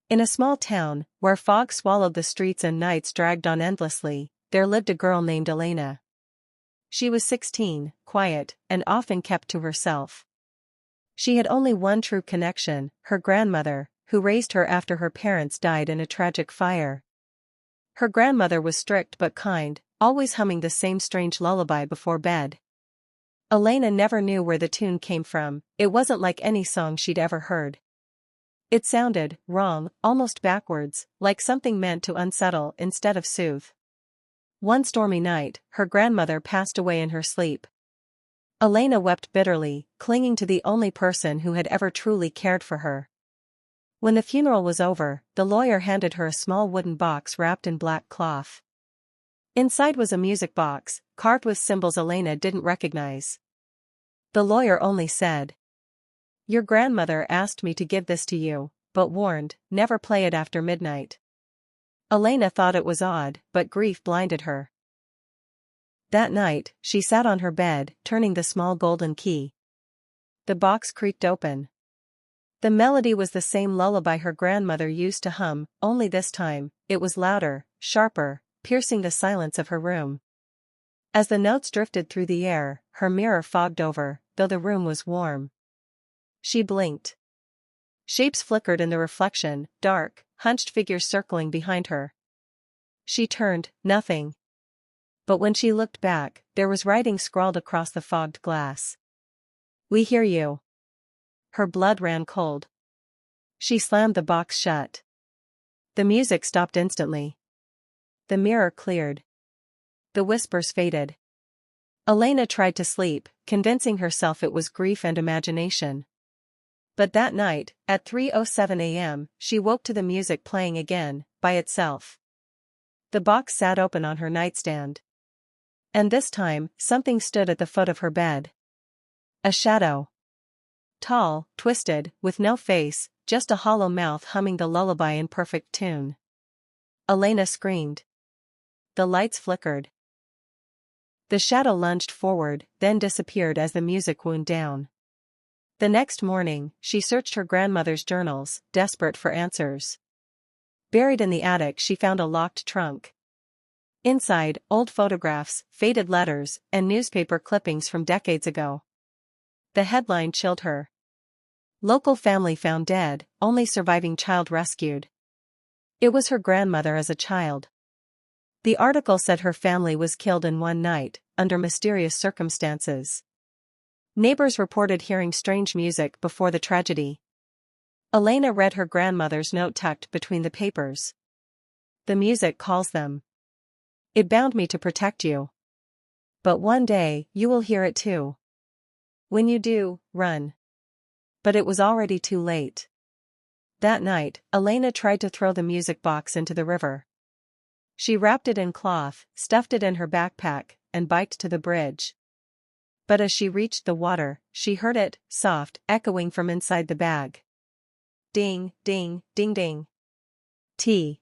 In a small town, where fog swallowed the streets and nights dragged on endlessly, there lived a girl named Elena. She was 16, quiet, and often kept to herself. She had only one true connection, her grandmother, who raised her after her parents died in a tragic fire. Her grandmother was strict but kind, always humming the same strange lullaby before bed. Elena never knew where the tune came from, it wasn't like any song she'd ever heard. It sounded wrong, almost backwards, like something meant to unsettle instead of soothe. One stormy night, her grandmother passed away in her sleep. Elena wept bitterly, clinging to the only person who had ever truly cared for her. When the funeral was over, the lawyer handed her a small wooden box wrapped in black cloth. Inside was a music box, carved with symbols Elena didn't recognize. The lawyer only said, "Your grandmother asked me to give this to you, but warned, never play it after midnight." Elena thought it was odd, but grief blinded her. That night, she sat on her bed, turning the small golden key. The box creaked open. The melody was the same lullaby her grandmother used to hum, only this time, it was louder, sharper, piercing the silence of her room. As the notes drifted through the air, her mirror fogged over, though the room was warm. She blinked. Shapes flickered in the reflection, dark, hunched figures circling behind her. She turned, nothing. But when she looked back, there was writing scrawled across the fogged glass. "We hear you." Her blood ran cold. She slammed the box shut. The music stopped instantly. The mirror cleared. The whispers faded. Elena tried to sleep, convincing herself it was grief and imagination. But that night, at 3:07 a.m., she woke to the music playing again, by itself. The box sat open on her nightstand. And this time, something stood at the foot of her bed. A shadow. Tall, twisted, with no face, just a hollow mouth humming the lullaby in perfect tune. Elena screamed. The lights flickered. The shadow lunged forward, then disappeared as the music wound down. The next morning, she searched her grandmother's journals, desperate for answers. Buried in the attic, she found a locked trunk. Inside, old photographs, faded letters, and newspaper clippings from decades ago. The headline chilled her. Local family found dead, only surviving child rescued. It was her grandmother as a child. The article said her family was killed in one night, under mysterious circumstances. Neighbors reported hearing strange music before the tragedy. Elena read her grandmother's note tucked between the papers. The music calls them. It bound me to protect you. But one day, you will hear it too. When you do, run. But it was already too late. That night, Elena tried to throw the music box into the river. She wrapped it in cloth, stuffed it in her backpack, and biked to the bridge. But as she reached the water, she heard it, soft, echoing from inside the bag. Ding, ding, ding ding. Tea.